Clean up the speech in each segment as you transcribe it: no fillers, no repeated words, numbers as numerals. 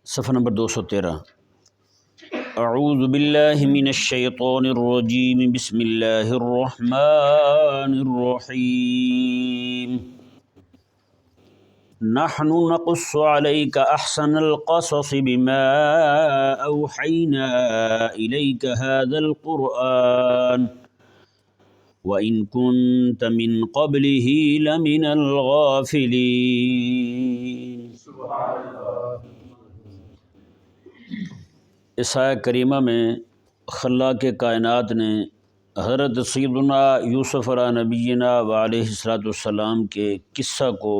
صفحہ نمبر 213۔ اعوذ باللہ من الشیطان الرجیم، بسم اللہ الرحمن الرحیم۔ نحن نقص علیک احسن القصص بما اوحینا الیک هذا القرآن وَإِن كُنتَ مِن قَبْلِهِ لَمِنَ الْغَافِلِينَ۔ اس آیہ کریمہ میں خلاق کائنات نے حضرت سیدنا یوسف علیہ نبینا و علیہ الصلوۃ والسلام کے قصہ کو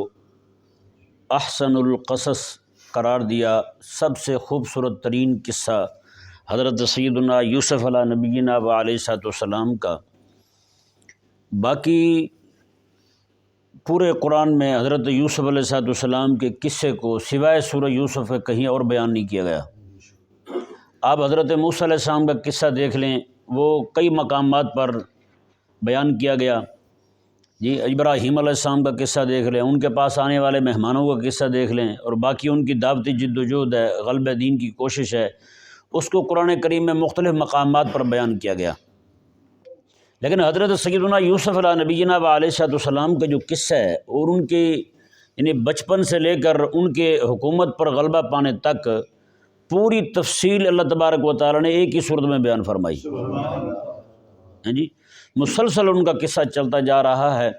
احسن القصص قرار دیا۔ سب سے خوبصورت ترین قصہ حضرت سیدنا یوسف علیہ نبینا و علیہ الصلوۃ والسلام کا۔ باقی پورے قرآن میں حضرت یوسف علیہ السلام کے قصے کو سوائے سورہ یوسف کے کہیں اور بیان نہیں کیا گیا۔ آپ حضرت موسیٰ علیہ السلام کا قصہ دیکھ لیں، وہ کئی مقامات پر بیان کیا گیا۔ جی ابراہیم علیہ السلام کا قصہ دیکھ لیں، ان کے پاس آنے والے مہمانوں کا قصہ دیکھ لیں، اور باقی ان کی دعوتی جد و جہد ہے، غلبہ دین کی کوشش ہے، اس کو قرآن کریم میں مختلف مقامات پر بیان کیا گیا۔ لیکن حضرت سیدنا یوسف علیہ نبینا و علیہ السلام کا جو قصہ ہے، اور ان کے یعنی بچپن سے لے کر ان کے حکومت پر غلبہ پانے تک پوری تفصیل اللہ تبارک و تعالیٰ نے ایک ہی صورت میں بیان فرمائی۔ جی مسلسل ان کا قصہ چلتا جا رہا ہے،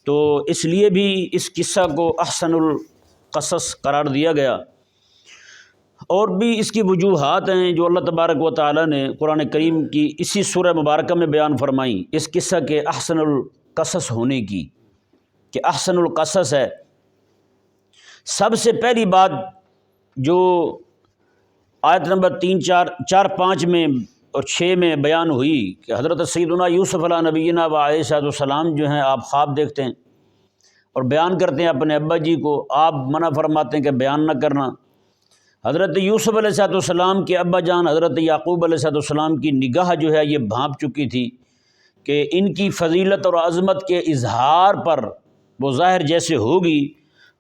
تو اس لیے بھی اس قصہ کو احسن القصص قرار دیا گیا۔ اور بھی اس کی وجوہات ہیں جو اللہ تبارک و تعالیٰ نے قرآن کریم کی اسی سورہ مبارکہ میں بیان فرمائیں، اس قصہ کے احسن القصص ہونے کی، کہ احسن القصص ہے۔ سب سے پہلی بات جو آیت نمبر 3، 4، 5 میں اور 6 میں بیان ہوئی کہ حضرت سیدنا یوسف علیہ نبینا و علیہ السلام جو ہیں، آپ خواب دیکھتے ہیں اور بیان کرتے ہیں اپنے ابا جی کو، آپ منع فرماتے ہیں کہ بیان نہ کرنا۔ حضرت یوسف علیہ السلام کے ابا جان حضرت یعقوب علیہ السلام کی نگاہ جو ہے یہ بھانپ چکی تھی کہ ان کی فضیلت اور عظمت کے اظہار پر وہ ظاہر جیسے ہوگی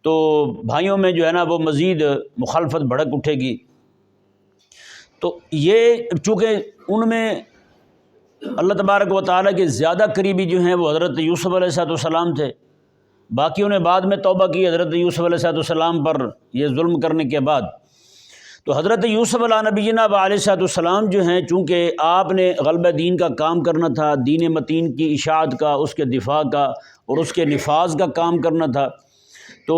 تو بھائیوں میں جو ہے نا وہ مزید مخالفت بھڑک اٹھے گی۔ تو یہ چونکہ ان میں اللہ تبارک و تعالیٰ کے زیادہ قریبی جو ہیں وہ حضرت یوسف علیہ السلام تھے، باقیوں نے بعد میں توبہ کی حضرت یوسف علیہ السلام پر یہ ظلم کرنے کے بعد۔ تو حضرت یوسف علیہ نبینا و علیہ السلام جو ہیں، چونکہ آپ نے غلبہ دین کا کام کرنا تھا، دین متین کی اشاعت کا، اس کے دفاع کا اور اس کے نفاذ کا کام کرنا تھا، تو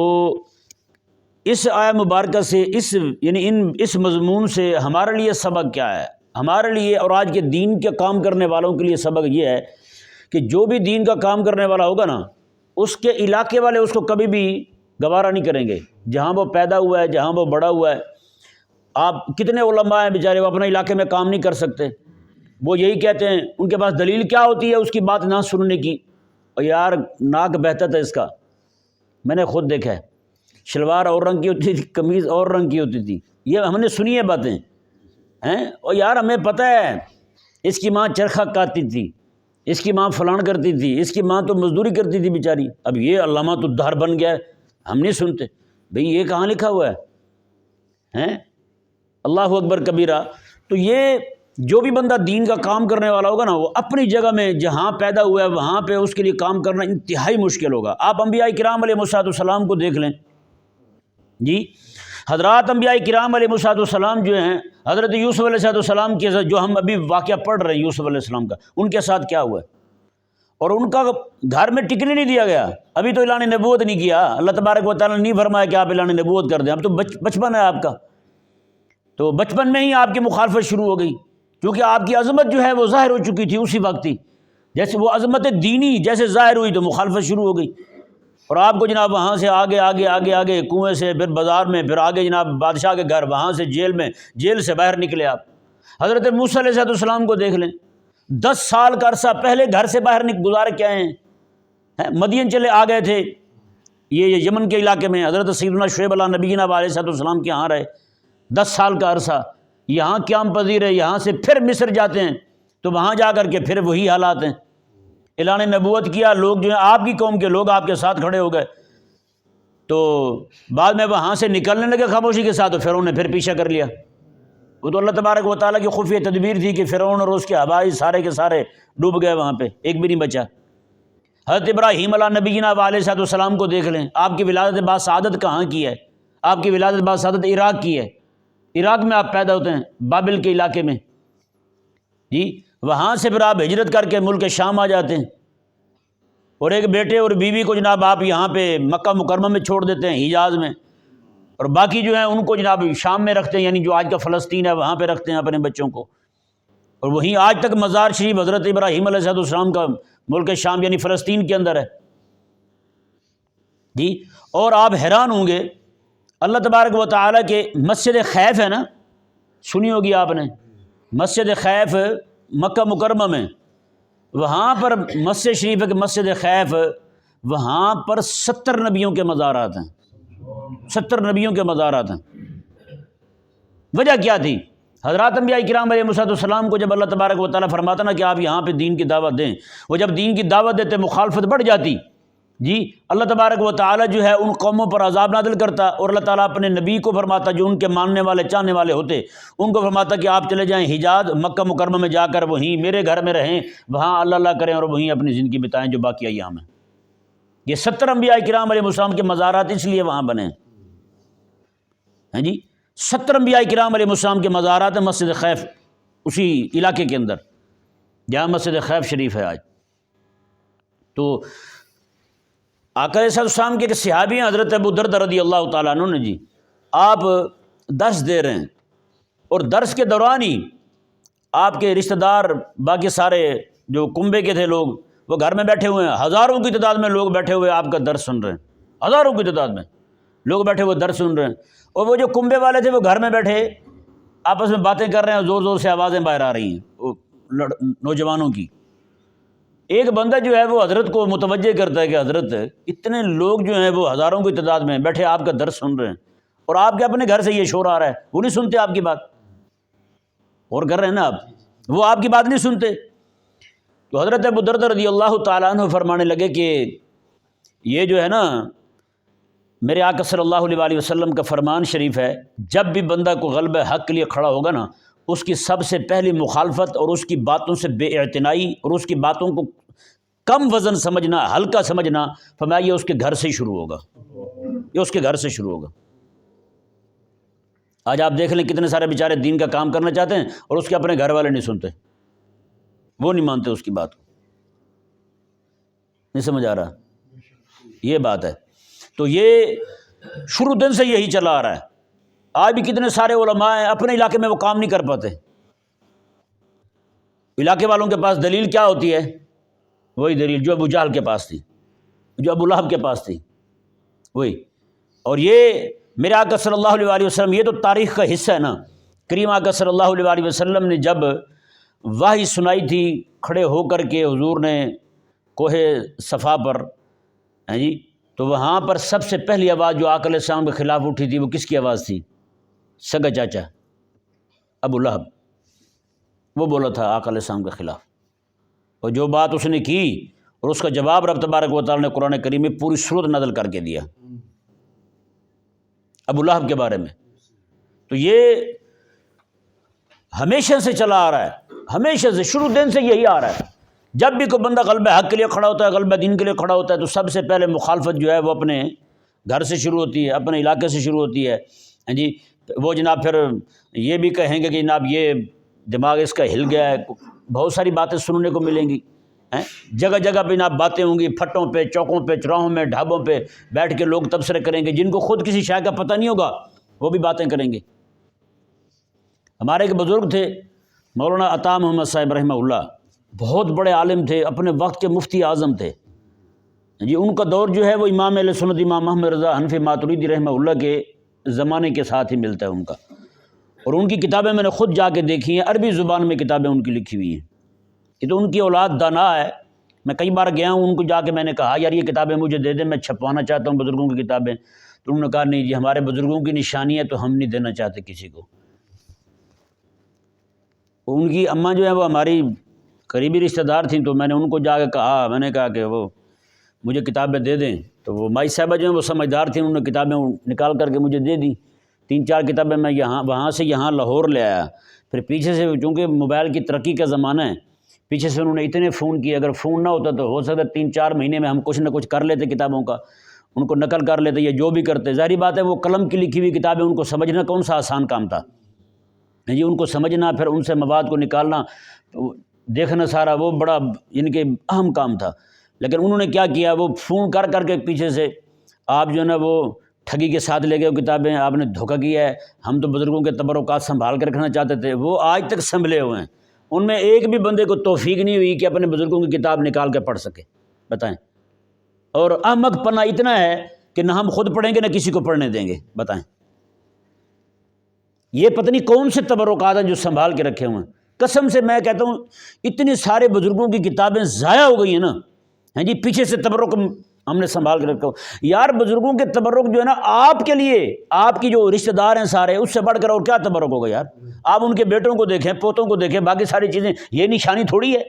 اس آیہ مبارکہ سے اس مضمون سے ہمارے لیے سبق کیا ہے؟ ہمارے لیے اور آج کے دین کے کام کرنے والوں کے لیے سبق یہ ہے کہ جو بھی دین کا کام کرنے والا ہوگا نا، اس کے علاقے والے اس کو کبھی بھی گوارا نہیں کریں گے۔ جہاں وہ پیدا ہوا ہے، جہاں وہ بڑا ہوا ہے، آپ کتنے علماء ہیں بیچارے وہ اپنے علاقے میں کام نہیں کر سکتے، وہ یہی کہتے ہیں، ان کے پاس دلیل کیا ہوتی ہے اس کی بات نہ سننے کی؟ اور یار ناک بہتا تھا اس کا، میں نے خود دیکھا ہے، شلوار اور رنگ کی ہوتی تھی، قمیض اور رنگ کی ہوتی تھی، یہ ہم نے سنی ہے باتیں ہیں۔ اور یار ہمیں پتہ ہے اس کی ماں چرخہ کاٹتی تھی، اس کی ماں فلان کرتی تھی، اس کی ماں تو مزدوری کرتی تھی بیچاری، اب یہ علامہ الدہر بن گیا ہے، ہم نہیں سنتے بھئی یہ کہاں لکھا ہوا ہے؟ اللہ اکبر کبیرہ۔ تو یہ جو بھی بندہ دین کا کام کرنے والا ہوگا نا، وہ اپنی جگہ میں جہاں پیدا ہوا ہے وہاں پہ اس کے لیے کام کرنا انتہائی مشکل ہوگا۔ آپ انبیاء کرام علیہ السلام کو دیکھ لیں، جی حضرات انبیاء کرام علیہ السلام جو ہیں، حضرت یوسف علیہ السلام کے جو ہم ابھی واقعہ پڑھ رہے ہیں یوسف علیہ السلام کا، ان کے ساتھ کیا ہوا ہے؟ اور ان کا گھر میں ٹکنے نہیں دیا گیا، ابھی تو اعلان نبوت نہیں کیا، اللہ تبارک و تعالیٰ نے نہیں فرمایا کہ آپ اعلان نبوت کر دیں، اب تو بچپن ہے آپ کا، تو بچپن میں ہی آپ کی مخالفت شروع ہو گئی، کیونکہ آپ کی عظمت جو ہے وہ ظاہر ہو چکی تھی اسی وقت ہی، جیسے وہ عظمت دینی جیسے ظاہر ہوئی تو مخالفت شروع ہو گئی، اور آپ کو جناب وہاں سے آگے آگے آگے آگے کنویں سے، پھر بازار میں، پھر آگے جناب بادشاہ کے گھر، وہاں سے جیل میں، جیل سے باہر نکلے آپ۔ حضرت موسیٰ علیہ السلام کو دیکھ لیں، 10 سال کا عرصہ پہلے گھر سے باہر گزار کے آئے ہیں، مدین چلے آ گئے تھے، یہ یمن کے علاقے میں حضرت سیدنا شعیب علیہ نبینا علیہ السلام کے یہاں رہے 10 سال کا عرصہ، یہاں قیام پذیر ہے، یہاں سے پھر مصر جاتے ہیں تو وہاں جا کر کے پھر وہی حالات ہیں، اعلان نبوت کیا، لوگ جو ہیں آپ کی قوم کے لوگ آپ کے ساتھ کھڑے ہو گئے، تو بعد میں وہاں سے نکلنے لگے خاموشی کے ساتھ، تو فرعون نے پھر پیچھا کر لیا۔ وہ تو اللہ تبارک و تعالیٰ کی خفیہ تدبیر تھی کہ فرعون اور اس کے آبائی سارے کے سارے ڈوب گئے، وہاں پہ ایک بھی نہیں بچا۔ حضرت ابراہیم علیہ نبینا علیہ السلام کو دیکھ لیں، آپ کی ولادت با سعادت کہاں کی ہے؟ آپ کی ولادت با سعادت عراق کی ہے۔ عراق میں آپ پیدا ہوتے ہیں، بابل کے علاقے میں، جی وہاں سے پھر آپ ہجرت کر کے ملک شام آ جاتے ہیں، اور ایک بیٹے اور بیوی کو جناب آپ یہاں پہ مکہ مکرمہ میں چھوڑ دیتے ہیں، حجاز میں، اور باقی جو ہیں ان کو جناب شام میں رکھتے ہیں، یعنی جو آج کا فلسطین ہے وہاں پہ رکھتے ہیں اپنے بچوں کو، اور وہیں آج تک مزار شریف حضرت ابراہیم علیہ السلام کا ملک شام یعنی فلسطین کے اندر ہے، جی۔ اور آپ حیران ہوں گے، اللہ تبارک و تعالیٰ کے مسجد خیف ہے نا، سنی ہوگی آپ نے، مسجد خیف مکہ مکرمہ میں، وہاں پر مسجد شریف ہے کہ مسجد خیف، وہاں پر 70 نبیوں کے مزارات ہیں، 70 نبیوں کے مزارات ہیں۔ وجہ کیا تھی؟ حضرات انبیاء کرام علیہ السلام کو جب اللہ تبارک و تعالیٰ فرماتا نا کہ آپ یہاں پہ دین کی دعوت دیں، وہ جب دین کی دعوت دیتے مخالفت بڑھ جاتی، جی اللہ تبارک و تعالیٰ جو ہے ان قوموں پر عذاب نازل کرتا، اور اللہ تعالیٰ اپنے نبی کو فرماتا جو ان کے ماننے والے چاہنے والے ہوتے، ان کو فرماتا کہ آپ چلے جائیں حجاز مکہ مکرمہ میں جا کر وہیں میرے گھر میں رہیں، وہاں اللہ کریں اور وہیں اپنی زندگی بتائیں جو باقی ایام ہیں۔ یہ 70 انبیاء کرام علیہ السلام کے مزارات اس لیے وہاں بنے ہیں، جی 70 انبیاء کرام علیہ السلام کے مزارات ہیں مسجد خیف، اسی علاقے کے اندر جہاں مسجد خیف شریف ہے آج۔ تو آقا علیہ السلام کے صحابی ہیں حضرت ابو دردہ رضی اللہ تعالیٰ عنہ نے، جی آپ درس دے رہے ہیں، اور درس کے دوران ہی آپ کے رشتہ دار باقی سارے جو کنبے کے تھے لوگ وہ گھر میں بیٹھے ہوئے ہیں، ہزاروں کی تعداد میں لوگ بیٹھے ہوئے آپ کا درس سن رہے ہیں، ہزاروں کی تعداد میں لوگ بیٹھے ہوئے درس سن رہے ہیں، اور وہ جو کنبے والے تھے وہ گھر میں بیٹھے آپس میں باتیں کر رہے ہیں، زور زور سے آوازیں باہر آ رہی ہیں وہ نوجوانوں کی۔ ایک بندہ جو ہے وہ حضرت کو متوجہ کرتا ہے کہ حضرت اتنے لوگ جو ہیں وہ ہزاروں کی تعداد میں بیٹھے آپ کا درس سن رہے ہیں، اور آپ کے اپنے گھر سے یہ شور آ رہا ہے، وہ نہیں سنتے آپ کی بات، اور کر رہے ہیں نا آپ، وہ آپ کی بات نہیں سنتے۔ تو حضرت ابو دردہ رضی اللہ تعالیٰ عنہ فرمانے لگے کہ یہ جو ہے نا میرے آقا صلی اللہ علیہ وسلم کا فرمان شریف ہے، جب بھی بندہ کو غلبہ حق کے لیے کھڑا ہوگا نا، اس کی سب سے پہلی مخالفت اور اس کی باتوں سے بے اعتنائی اور اس کی باتوں کو کم وزن سمجھنا، ہلکا سمجھنا، فرمایا یہ اس کے گھر سے ہی شروع ہوگا، یہ اس کے گھر سے شروع ہوگا۔ آج آپ دیکھ لیں کتنے سارے بیچارے دین کا کام کرنا چاہتے ہیں اور اس کے اپنے گھر والے نہیں سنتے، وہ نہیں مانتے اس کی بات کو، نہیں سمجھ آ رہا، یہ بات ہے۔ تو یہ شروع دن سے یہی چلا آ رہا ہے۔ آج بھی کتنے سارے علماء ہیں اپنے علاقے میں وہ کام نہیں کر پاتے، علاقے والوں کے پاس دلیل کیا ہوتی ہے؟ وہی دلیل جو ابو جہل کے پاس تھی، جو ابو لہب کے پاس تھی، وہی۔ اور یہ میرے آقا صلی اللہ علیہ وسلم، یہ تو تاریخ کا حصہ ہے نا، کریم آقا صلی اللہ علیہ وسلم نے جب وحی سنائی تھی کھڑے ہو کر کے حضور نے کوہ صفا پر، ہیں جی، تو وہاں پر سب سے پہلی آواز جو آقا علیہ السلام کے خلاف اٹھی تھی وہ کس کی آواز تھی؟ سگا چاچا ابو لہب، وہ بولا تھا آقا علیہ السلام کے خلاف، اور جو بات اس نے کی اور اس کا جواب رب تبارک و تعالیٰ نے قرآن کریم میں پوری سورت نازل کر کے دیا ابو لہب کے بارے میں۔ تو یہ ہمیشہ سے چلا آ رہا ہے، ہمیشہ سے، شروع دن سے یہی آ رہا ہے۔ جب بھی کوئی بندہ غلبہ حق کے لیے کھڑا ہوتا ہے، غلبہ دین کے لیے کھڑا ہوتا ہے، تو سب سے پہلے مخالفت جو ہے وہ اپنے گھر سے شروع ہوتی ہے، اپنے علاقے سے شروع ہوتی ہے، جی۔ وہ جناب پھر یہ بھی کہیں گے کہ جناب یہ دماغ اس کا ہل گیا ہے، بہت ساری باتیں سننے کو ملیں گی، جگہ جگہ پہ جناب باتیں ہوں گی، پھٹوں پہ، چوکوں پہ، چوراہوں میں، ڈھابوں پہ بیٹھ کے لوگ تبصرے کریں گے، جن کو خود کسی شے کا پتہ نہیں ہوگا وہ بھی باتیں کریں گے۔ ہمارے ایک بزرگ تھے مولانا عطا محمد صاحب رحمہ اللہ، بہت بڑے عالم تھے، اپنے وقت کے مفتی اعظم تھے، جی۔ ان کا دور جو ہے وہ امام اہل سنت امام محمد رضا حنفی ماتریدی رحمہ اللہ کے زمانے کے ساتھ ہی ملتا ہے ان کا، اور ان کی کتابیں میں نے خود جا کے دیکھی ہیں، عربی زبان میں کتابیں ان کی لکھی ہوئی ہیں۔ یہ تو ان کی اولاد دانا ہے، میں کئی بار گیا ہوں ان کو جا کے، میں نے کہا یار یہ کتابیں مجھے دے دیں، میں چھپوانا چاہتا ہوں بزرگوں کی کتابیں، تو انہوں نے کہا نہیں جی ہمارے بزرگوں کی نشانی ہے تو ہم نہیں دینا چاہتے کسی کو۔ ان کی اماں جو ہیں وہ ہماری قریبی رشتہ دار تھیں، تو میں نے ان کو جا کے کہا، میں نے کہا کہ وہ مجھے کتابیں دے دیں، تو وہ مائی صاحبہ جو ہیں وہ سمجھدار تھیں، انہوں نے کتابیں نکال کر کے مجھے دے دی، 3-4 کتابیں میں وہاں سے یہاں لاہور لے آیا۔ پھر پیچھے سے چونکہ موبائل کی ترقی کا زمانہ ہے، پیچھے سے انہوں نے اتنے فون کیے، اگر فون نہ ہوتا تو ہو سکتا 3-4 مہینے میں ہم کچھ نہ کچھ کر لیتے کتابوں کا، ان کو نقل کر لیتے یا جو بھی کرتے۔ ظاہری بات ہے وہ قلم کی لکھی ہوئی کتابیں ان کو سمجھنا کون سا آسان کام تھا جی، ان کو سمجھنا پھر ان سے مواد کو نکالنا دیکھنا سارا وہ بڑا ان کے اہم کام تھا۔ لیکن انہوں نے کیا کیا، وہ فون کر کر کے پیچھے سے آپ جو ہے نا وہ ٹھگی کے ساتھ لے گئے کتابیں، آپ نے دھوکہ کیا ہے، ہم تو بزرگوں کے تبرکات سنبھال کے رکھنا چاہتے تھے، وہ آج تک سنبھلے ہوئے ہیں، ان میں ایک بھی بندے کو توفیق نہیں ہوئی کہ اپنے بزرگوں کی کتاب نکال کے پڑھ سکے، بتائیں۔ اور احمق پنا اتنا ہے کہ نہ ہم خود پڑھیں گے نہ کسی کو پڑھنے دیں گے، بتائیں۔ یہ پتہ نہیں کون سے تبرکات ہیں جو سنبھال کے رکھے ہوئے ہیں۔ قسم سے میں کہتا ہوں اتنے سارے بزرگوں کی کتابیں ضائع ہو گئی ہیں نا، ہیں جی، پیچھے سے تبرک ہم نے سنبھال کے رکھا ہو۔ یار بزرگوں کے تبرک جو ہے نا آپ کے لیے، آپ کی جو رشتہ دار ہیں سارے، اس سے بڑھ کر اور کیا تبرک ہوگا یار؟ آپ ان کے بیٹوں کو دیکھیں، پوتوں کو دیکھیں، باقی ساری چیزیں، یہ نشانی تھوڑی ہے،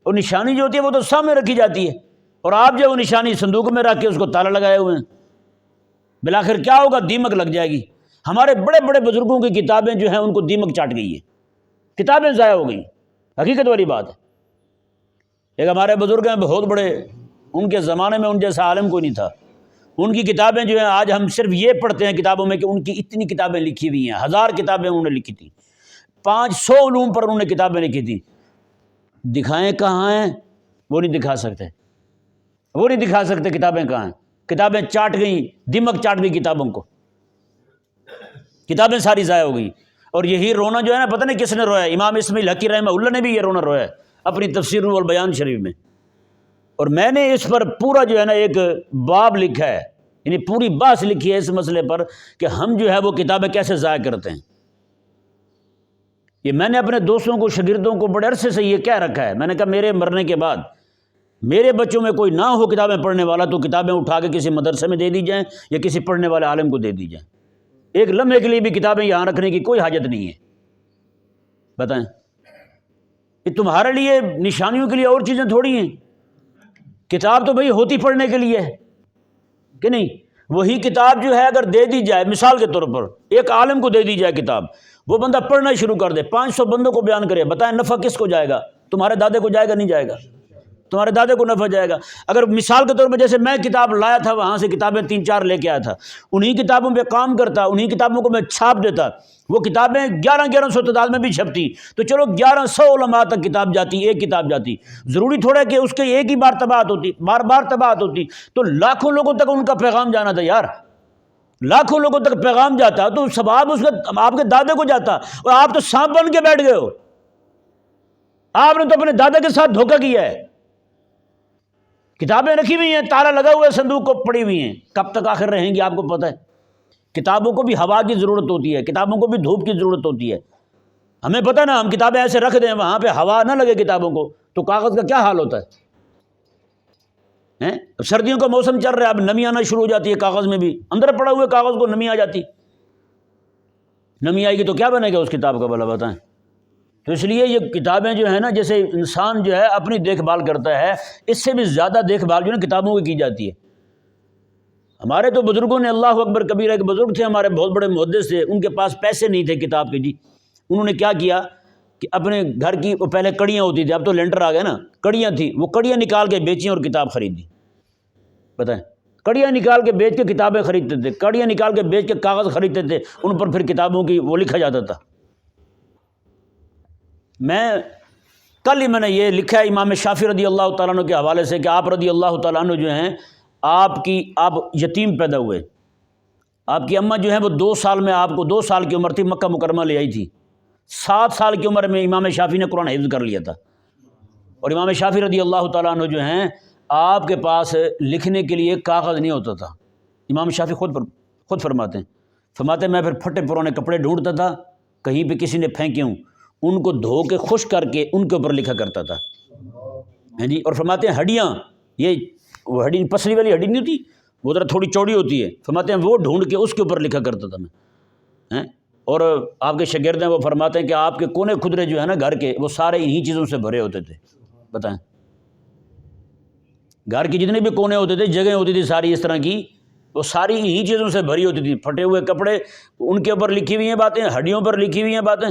اور نشانی جو ہوتی ہے وہ تو سامنے رکھی جاتی ہے، اور آپ جو وہ نشانی صندوق میں رکھ کے اس کو تالا لگائے ہوئے ہیں، بالآخر کیا ہوگا؟ دیمک لگ جائے گی۔ ہمارے بڑے بڑے بزرگوں کی کتابیں جو ہیں ان کو دیمک چاٹ گئی ہے، کتابیں ضائع ہو گئی، حقیقت والی بات ہے۔ ایک ہمارے بزرگ ہیں بہت بڑے، ان کے زمانے میں ان جیسا عالم کوئی نہیں تھا، ان کی کتابیں جو ہیں آج ہم صرف یہ پڑھتے ہیں کتابوں میں کہ ان کی اتنی کتابیں لکھی ہوئی ہیں، 1000 کتابیں انہوں نے لکھی تھیں، 500 علوم پر انہوں نے کتابیں لکھی تھیں، دکھائیں کہاں ہیں؟ وہ نہیں دکھا سکتے، وہ نہیں دکھا سکتے کتابیں کہاں ہیں۔ کتابیں چاٹ گئیں، دیمک چاٹ گئی کتابوں کو، کتابیں ساری ضائع ہو گئی۔ اور یہی رونا جو ہے نا پتہ نہیں کس نے رویا ہے، امام اسماعیل حقی رحمہ اللہ نے بھی یہ رونا رویا ہے اپنی تفسیر نور البیان شریف میں، اور میں نے اس پر پورا جو ہے نا ایک باب لکھا ہے، یعنی پوری بحث لکھی ہے اس مسئلے پر کہ ہم جو ہے وہ کتابیں کیسے ضائع کرتے ہیں۔ یہ میں نے اپنے دوستوں کو، شاگردوں کو بڑے عرصے سے یہ کہہ رکھا ہے، میں نے کہا میرے مرنے کے بعد میرے بچوں میں کوئی نہ ہو کتابیں پڑھنے والا تو کتابیں اٹھا کے کسی مدرسے میں دے دی جائیں یا کسی پڑھنے والے عالم کو دے دی جائیں، ایک لمحے کے لیے بھی کتابیں یہاں رکھنے کی کوئی حاجت نہیں ہے، بتائیں۔ یہ تمہارے لیے نشانیوں کے لیے اور چیزیں تھوڑی ہیں، کتاب تو بھئی ہوتی پڑھنے کے لیے ہے کہ نہیں؟ وہی کتاب جو ہے اگر دے دی جائے، مثال کے طور پر ایک عالم کو دے دی جائے کتاب، وہ بندہ پڑھنا شروع کر دے، 500 بندوں کو بیان کرے، بتائیں نفع کس کو جائے گا؟ تمہارے دادے کو جائے گا؟ نہیں جائے گا، تمہارے دادے کو نفع جائے گا۔ اگر مثال کے طور پر جیسے میں کتاب لایا تھا وہاں سے کتابیں 3-4 لے کے آیا تھا، انہی کتابوں پہ کام کرتا، انہی کتابوں کو میں چھاپ دیتا، وہ کتابیں 1100 تعداد میں بھی چھپتی، تو چلو 1100 علماء تک کتاب جاتی، ایک کتاب جاتی، ضروری تھوڑا کہ اس کے ایک ہی بار طباعت ہوتی، بار بار طباعت ہوتی، تو لاکھوں لوگوں تک ان کا پیغام جانا تھا یار، لاکھوں لوگوں تک پیغام جاتا، تو ثواب اس کا آپ کے دادے کو جاتا، اور آپ تو سانپ بن کے بیٹھ گئے ہو، آپ نے تو اپنے دادا کے ساتھ دھوکہ کیا ہے۔ کتابیں رکھی ہوئی ہیں، تالا لگا ہوا ہے، صندوق کو پڑی ہوئی ہیں، کب تک آخر رہیں گی آپ کو پتہ ہے۔ کتابوں کو بھی ہوا کی ضرورت ہوتی ہے، کتابوں کو بھی دھوپ کی ضرورت ہوتی ہے، ہمیں پتہ نا، ہم کتابیں ایسے رکھ دیں وہاں پہ ہوا نہ لگے کتابوں کو تو کاغذ کا کیا حال ہوتا ہے۔ سردیوں کا موسم چل رہا ہے، اب نمی آنا شروع ہو جاتی ہے کاغذ میں بھی، اندر پڑا ہوئے کاغذ کو نمی آ جاتی، نمی آئے گی تو کیا بنے گا اس کتاب کا بھلا بتائیں۔ تو اس لیے یہ کتابیں جو ہیں نا، جیسے انسان جو ہے اپنی دیکھ بھال کرتا ہے، اس سے بھی زیادہ دیکھ بھال جو ہے کتابوں کی جاتی ہے۔ ہمارے تو بزرگوں نے، اللہ اکبر کبیرہ، ایک بزرگ تھے ہمارے بہت بڑے محدث تھے، ان کے پاس پیسے نہیں تھے کتاب کے جی، انہوں نے کیا کیا کہ اپنے گھر کی، وہ پہلے کڑیاں ہوتی تھی، اب تو لینٹر آ گئے نا، کڑیاں تھیں، وہ کڑیاں نکال کے بیچیں اور کتاب خریدی، بتائیں۔ کڑیاں نکال کے بیچ کے کتابیں خریدتے تھے، کڑیاں نکال کے بیچ کے کاغذ خریدتے تھے، ان پر پھر کتابوں کی وہ لکھا جاتا تھا۔ کل ہی میں نے یہ لکھا ہے امام شافعی رضی اللہ تعالیٰ عنہ کے حوالے سے کہ آپ رضی اللہ تعالیٰ عنہ جو ہیں، آپ یتیم پیدا ہوئے، آپ کی اماں جو ہیں وہ 2 سال میں، آپ کو 2 سال کی عمر تھی، مکہ مکرمہ لے آئی تھی، 7 سال کی عمر میں امام شافعی نے قرآن حفظ کر لیا تھا، اور امام شافعی رضی اللہ تعالیٰ عنہ جو ہیں، آپ کے پاس لکھنے کے لیے کاغذ نہیں ہوتا تھا۔ امام شافعی خود فرماتے ہیں میں پھر پھٹے پرانے کپڑے ڈھونڈتا تھا، کہیں پہ کسی نے پھینکے ہوں، ان کو دھو کے خشک کر کے ان کے اوپر لکھا کرتا تھا، ہیں جی۔ اور فرماتے ہیں ہڈیاں، یہ وہ ہڈی پسلی والی ہڈی نہیں ہوتی، وہ ذرا تھوڑی چوڑی ہوتی ہے، فرماتے ہیں وہ ڈھونڈ کے اس کے اوپر لکھا کرتا تھا میں۔ اور آپ کے شاگرد ہیں، وہ فرماتے ہیں کہ آپ کے کونے خدرے جو ہے نا گھر کے، وہ سارے انہی چیزوں سے بھرے ہوتے تھے، بتائیں۔ گھر کے جتنے بھی کونے ہوتے تھے، جگہیں ہوتی تھی ساری اس طرح کی، وہ ساری انہی چیزوں سے بھری ہوتی تھی، پھٹے ہوئے کپڑے، ان کے اوپر لکھی ہوئی ہیں باتیں، ہڈیوں پر لکھی ہوئی ہیں باتیں۔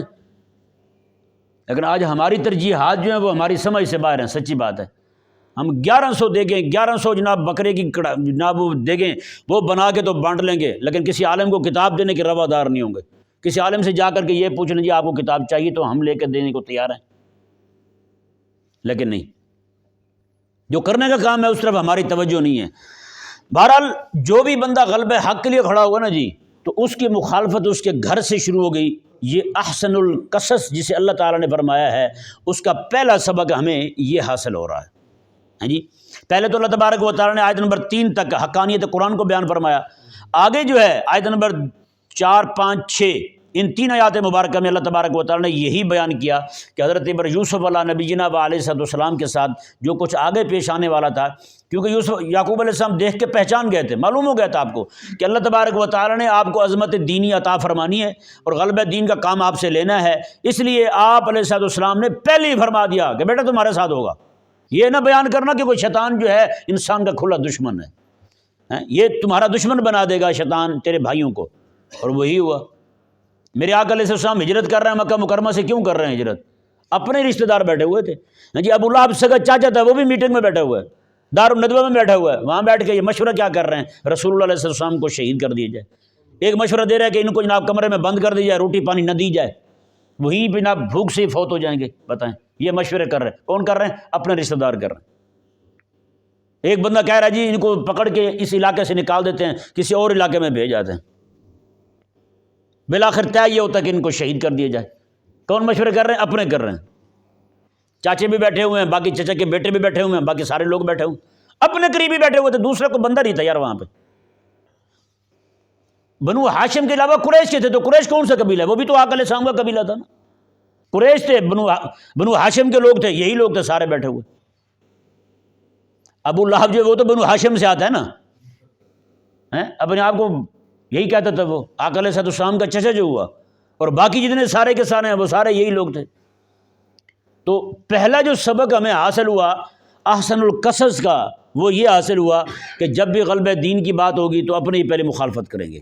لیکن آج ہماری ترجیحات جو ہیں وہ ہماری سمجھ سے باہر ہیں، سچی بات ہے۔ ہم 1100 دیگیں، 1100 جناب بکرے کی جناب وہ دیگیں وہ بنا کے تو بانٹ لیں گے، لیکن کسی عالم کو کتاب دینے کے روادار نہیں ہوں گے۔ کسی عالم سے جا کر کے یہ پوچھ لیں جی آپ کو کتاب چاہیے تو ہم لے کے دینے کو تیار ہیں، لیکن نہیں، جو کرنے کا کام ہے اس طرف ہماری توجہ نہیں ہے۔ بہرحال جو بھی بندہ غلبہ حق کے لیے کھڑا ہوا نا جی، تو اس کی مخالفت اس کے گھر سے شروع ہو گئی۔ یہ احسن القصص جسے اللہ تعالیٰ نے فرمایا ہے، اس کا پہلا سبق ہمیں یہ حاصل ہو رہا ہے۔ ہاں جی، پہلے تو اللہ تبارک و تعالیٰ نے آیت نمبر 3 تک حقانیت قرآن کو بیان فرمایا، آگے جو ہے آیت نمبر 4، 5، 6 ان 3 آیات مبارکہ میں اللہ تبارک و تعالیٰ نے یہی بیان کیا کہ حضرت یوسف علیہ نبینا علیہ السلام کے ساتھ جو کچھ آگے پیش آنے والا تھا، کیونکہ یعقوب علیہ السلام دیکھ کے پہچان گئے تھے، معلوم ہو گیا تھا آپ کو کہ اللہ تبارک و تعالیٰ نے آپ کو عظمت دینی عطا فرمانی ہے اور غلبہ دین کا کام آپ سے لینا ہے، اس لیے آپ علیہ السلام نے پہلے ہی فرما دیا کہ بیٹا تمہارے ساتھ ہوگا۔ یہ نہ بیان کرنا کہ کوئی شیطان جو ہے انسان کا کھلا دشمن ہے، یہ تمہارا دشمن بنا دے گا شیطان تیرے بھائیوں کو، اور وہی ہوا۔ میرے آقا علیہ السلام ہجرت کر رہے ہیں مکہ مکرمہ سے، کیوں کر رہے ہیں ہجرت؟ اپنے رشتہ دار بیٹھے ہوئے تھے جی، ابو لہب سگا چاچا تھا، وہ بھی میٹنگ میں بیٹھا ہوا ہے، دار الندوہ میں بیٹھا ہوا ہے، وہاں بیٹھ کے یہ مشورہ کیا کر رہے ہیں؟ رسول اللہ علیہ السلام کو شہید کر دیا جائے۔ ایک مشورہ دے رہا ہے کہ ان کو جناب کمرے میں بند کر دی جائے، روٹی پانی نہ دی جائے، وہی جناب بھوک سے فوت ہو جائیں گے۔ بتائیں، یہ مشورے کر رہے ہیں، کون کر رہے ہیں؟ اپنے رشتہ دار کر رہے ہیں۔ ایک بندہ کہہ رہا ہے جی ان کو پکڑ کے اس علاقے سے نکال دیتے ہیں، کسی اور علاقے میں بھیج جاتے ہیں، بالآخر طے یہ ہوتا ہے کہ ان کو شہید کر دیا جائے۔ کون مشورے کر رہے ہیں؟ اپنے کر رہے ہیں۔ چاچے بھی بیٹھے ہوئے ہیں، باقی چچا کے بیٹے بھی بیٹھے ہوئے ہیں، باقی سارے لوگ بیٹھے ہوئے ہیں، اپنے قریبی بیٹھے ہوئے تھے، دوسرے کو بندہ نہیں تھا یار وہاں پہ۔ بنو ہاشم کے علاوہ قریش کے تھے، تو قریش کون سا قبیلہ ہے؟ وہ بھی تو آقا علیہ السلام کا قبیلہ تھا نا۔ قریش تھے، بنو ہاشم کے لوگ تھے، یہی لوگ تھے سارے بیٹھے ہوئے۔ ابو لہب جو وہ تو بنو ہاشم سے آتا ہے نا، اپنے آپ کو یہی کہتا تھا، وہ آقا علیہ السلام کا چچا جو ہوا، اور باقی جتنے سارے کے سارے ہیں وہ سارے یہی لوگ تھے۔ تو پہلا جو سبق ہمیں حاصل ہوا احسن القصص کا، وہ یہ حاصل ہوا کہ جب بھی غلبہ دین کی بات ہوگی تو اپنے ہی پہلے مخالفت کریں گے۔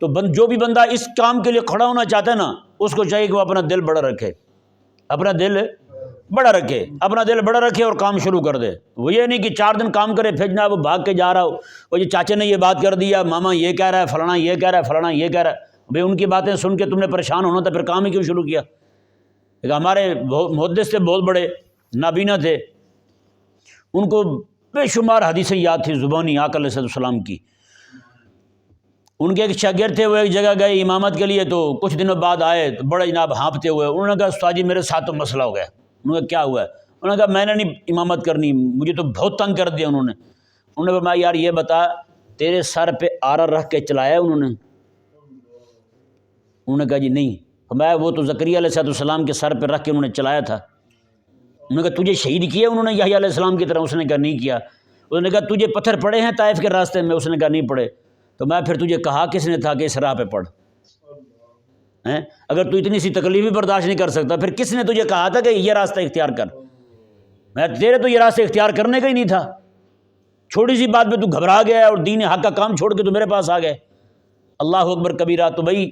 تو جو بھی بندہ اس کام کے لیے کھڑا ہونا چاہتا ہے نا، اس کو چاہیے کہ وہ اپنا دل بڑا رکھے، اپنا دل بڑا رکھے، اپنا دل بڑا رکھے اور کام شروع کر دے۔ وہ یہ نہیں کہ 4 دن کام کرے پھر جناب وہ بھاگ کے جا رہا ہو، وہ یہ چاچے نے یہ بات کر دیا، ماما یہ کہہ رہا ہے، فلانا یہ کہہ رہا ہے، فلانا یہ کہہ رہا ہے، بھئی ان کی باتیں سن کے تم نے پریشان ہونا تھا، پھر کام ہی کیوں شروع کیا؟ ہمارے محدث سے بہت بڑے نابینا تھے، ان کو بے شمار حدیثیں یاد تھی زبانی آقا علیہ السلام کی۔ ان کے ایک شاگرد تھے، وہ ایک جگہ گئے امامت کے لیے، تو کچھ دنوں بعد آئے تو بڑے جناب ہانپتے ہوئے، انہوں نے کہا استاد جی میرے ساتھ تو مسئلہ ہو گیا۔ انہوں نے کہا کیا ہوا ہے؟ انہوں نے کہا میں نے نہیں امامت کرنی، مجھے تو بہت تنگ کر دیا انہوں نے کہا یار یہ بتا تیرے سر پہ آرا رکھ کے چلایا انہوں نے کہا جی نہیں۔ میں وہ تو زکریا علیہ السلام کے سر پہ رکھ کے انہوں نے چلایا تھا۔ انہوں نے کہا تجھے شہید کیا انہوں نے یحییٰ علیہ السلام کی طرح؟ اس نے کہا نہیں کیا۔ انہوں نے کہا تجھے پتھر پڑے ہیں طائف کے راستے میں؟ اس نے کہا نہیں پڑے۔ تو میں پھر تجھے کہا کس نے تھا کہ اس راہ پہ پڑھ؟ اگر تو اتنی سی تکلیف بھی برداشت نہیں کر سکتا، پھر کس نے تجھے کہا تھا کہ یہ راستہ اختیار کر؟ میں تیرے تو یہ راستہ اختیار کرنے کا ہی نہیں تھا، چھوٹی سی بات پہ تو گھبرا گیا اور دین حق کا کام چھوڑ کے تو میرے پاس آ گئے۔ اللہ اکبر کبیرہ۔ تو بھائی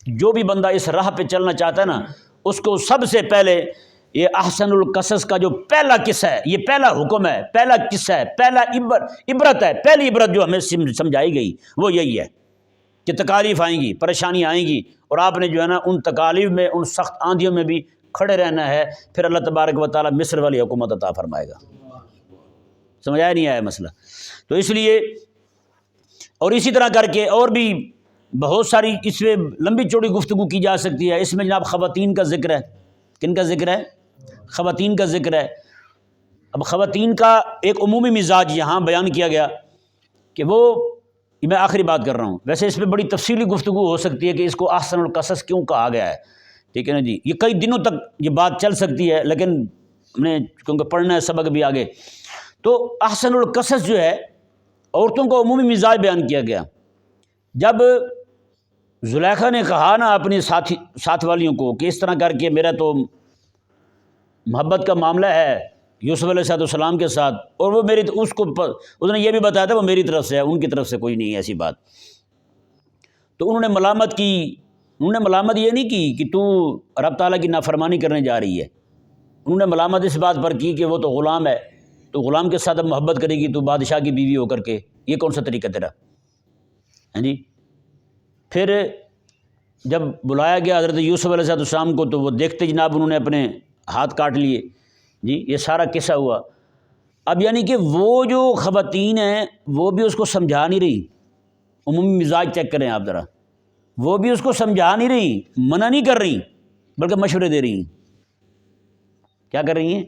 جو بھی بندہ اس راہ پہ چلنا چاہتا ہے نا، اس کو سب سے پہلے یہ احسن القصص کا جو پہلا قصہ ہے، یہ پہلا حکم ہے، پہلا قصہ ہے، پہلا عبرت ہے، پہلی عبرت جو ہمیں سمجھائی گئی وہ یہی ہے کہ تکالیف آئیں گی، پریشانی آئیں گی، اور آپ نے جو ہے نا ان تکالیف میں، ان سخت آندھیوں میں بھی کھڑے رہنا ہے، پھر اللہ تبارک و تعالیٰ مصر والی حکومت عطا فرمائے گا۔ سمجھایا نہیں آیا مسئلہ؟ تو اس لیے، اور اسی طرح کر کے اور بھی بہت ساری اس میں لمبی چوڑی گفتگو کی جا سکتی ہے۔ اس میں جناب خواتین کا ذکر ہے۔ کن کا ذکر ہے؟ خواتین کا ذکر ہے۔ اب خواتین کا ایک عمومی مزاج یہاں بیان کیا گیا کہ وہ، میں آخری بات کر رہا ہوں، ویسے اس میں بڑی تفصیلی گفتگو ہو سکتی ہے کہ اس کو احسن القصص کیوں کہا گیا ہے، ٹھیک ہے نا جی، یہ کئی دنوں تک یہ بات چل سکتی ہے، لیکن ہم نے کیونکہ پڑھنا ہے سبق بھی آگے، تو احسن القصص جو ہے عورتوں کو عمومی مزاج بیان کیا گیا۔ جب زلیخا نے کہا نا اپنی ساتھ والیوں کو کہ اس طرح کر کے میرا تو محبت کا معاملہ ہے، یوسف علیہ السلام کے ساتھ، اور وہ اس نے یہ بھی بتایا تھا وہ میری طرف سے ہے، ان کی طرف سے کوئی نہیں ہے ایسی بات۔ تو انہوں نے ملامت کی، انہوں نے ملامت یہ نہیں کی کہ تو رب تعالیٰ کی نافرمانی کرنے جا رہی ہے، انہوں نے ملامت اس بات پر کی کہ وہ تو غلام ہے، تو غلام کے ساتھ اب محبت کرے گی تو بادشاہ کی بیوی ہو کر کے، یہ کون سا طریقہ تیرا؟ ہاں جی۔ پھر جب بلایا گیا حضرت یوسف علیہ السلام کو تو وہ دیکھتے جناب انہوں نے اپنے ہاتھ کاٹ لیے، جی یہ سارا قصہ ہوا۔ اب یعنی کہ وہ جو خواتین ہیں وہ بھی اس کو سمجھا نہیں رہی، عمومی مزاج چیک کریں آپ ذرا، وہ بھی اس کو سمجھا نہیں رہی، منع نہیں کر رہی، بلکہ مشورے دے رہی ہیں۔ کیا کر رہی ہیں؟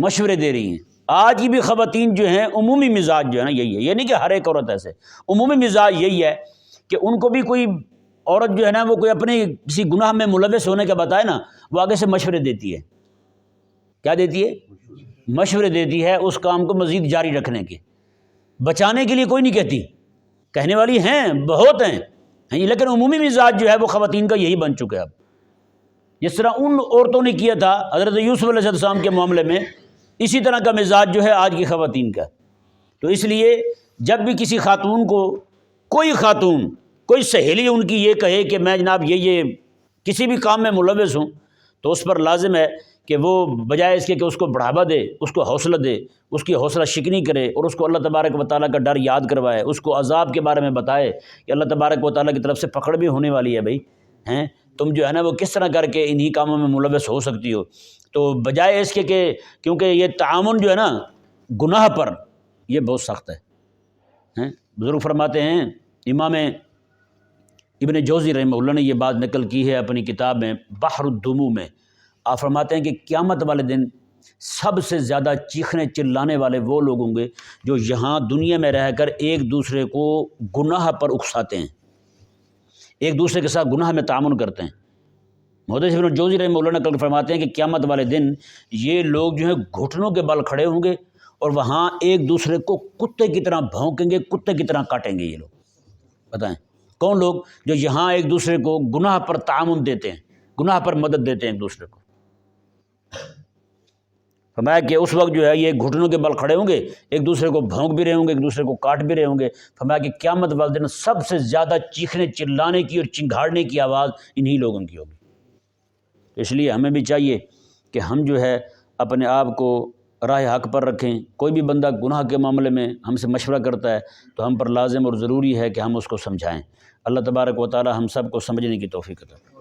مشورے دے رہی ہیں۔ آج کی بھی خواتین جو ہیں عمومی مزاج جو ہے نا یہی ہے، یہ نہیں کہ ہر ایک عورت ایسے، عمومی مزاج یہی ہے کہ ان کو بھی کوئی عورت جو ہے نا وہ کوئی اپنے کسی گناہ میں ملوث ہونے کا بتائے نا، وہ آگے سے مشورے دیتی ہے۔ کیا دیتی ہے؟ مشورے دیتی ہے اس کام کو مزید جاری رکھنے کے، بچانے کے لیے کوئی نہیں کہتی، کہنے والی ہیں بہت ہیں، لیکن عمومی مزاج جو ہے وہ خواتین کا یہی بن چکا ہے اب۔ جس طرح ان عورتوں نے کیا تھا حضرت یوسف علیہ السلام کے معاملے میں، اسی طرح کا مزاج جو ہے آج کی خواتین کا۔ تو اس لیے جب بھی کسی خاتون کو کوئی خاتون، کوئی سہیلی ان کی یہ کہے کہ میں جناب یہ کسی بھی کام میں ملوث ہوں، تو اس پر لازم ہے کہ وہ بجائے اس کے کہ اس کو بڑھاوا دے، اس کو حوصلہ دے، اس کی حوصلہ شکنی کرے، اور اس کو اللہ تبارک و تعالیٰ کا ڈر یاد کروائے، اس کو عذاب کے بارے میں بتائے کہ اللہ تبارک و تعالیٰ کی طرف سے پکڑ بھی ہونے والی ہے، بھائی ہیں تم جو ہے نا وہ کس طرح کر کے انہی کاموں میں ملوث ہو سکتی ہو۔ تو بجائے اس کے کہ کیونکہ یہ تعامل جو ہے نا گناہ پر یہ بہت سخت ہے۔ بزرگ فرماتے ہیں، امام ابن جوزی رحمہ اللہ نے یہ بات نقل کی ہے اپنی کتاب میں بحر الدموع میں۔ آپ فرماتے ہیں کہ قیامت والے دن سب سے زیادہ چیخنے چلانے والے وہ لوگ ہوں گے جو یہاں دنیا میں رہ کر ایک دوسرے کو گناہ پر اکساتے ہیں، ایک دوسرے کے ساتھ گناہ میں تعاون کرتے ہیں۔ محدث ابن جوزی رحمہ اللہ نے نقل فرماتے ہیں کہ قیامت والے دن یہ لوگ جو ہیں گھٹنوں کے بل کھڑے ہوں گے اور وہاں ایک دوسرے کو کتے کی طرح بھونکیں گے، کتے کی طرح کاٹیں گے۔ یہ لوگ بتائیں کون لوگ؟ جو یہاں ایک دوسرے کو گناہ پر تعاون دیتے ہیں، گناہ پر مدد دیتے ہیں ایک دوسرے کو۔ فرمایا کہ اس وقت جو ہے یہ گھٹنوں کے بل کھڑے ہوں گے، ایک دوسرے کو بھونک بھی رہے ہوں گے، ایک دوسرے کو کاٹ بھی رہے ہوں گے۔ فرمایا کہ قیامت والے دن سب سے زیادہ چیخنے چلانے کی اور چنگھاڑنے کی آواز انہی لوگوں کی ہوگی۔ اس لیے ہمیں بھی چاہیے کہ ہم جو ہے اپنے آپ کو راہ حق پر رکھیں۔ کوئی بھی بندہ گناہ کے معاملے میں ہم سے مشورہ کرتا ہے تو ہم پر لازم اور ضروری ہے کہ ہم اس کو سمجھائیں۔ اللہ تبارک و تعالی ہم سب کو سمجھنے کی توفیق عطا فرمائے۔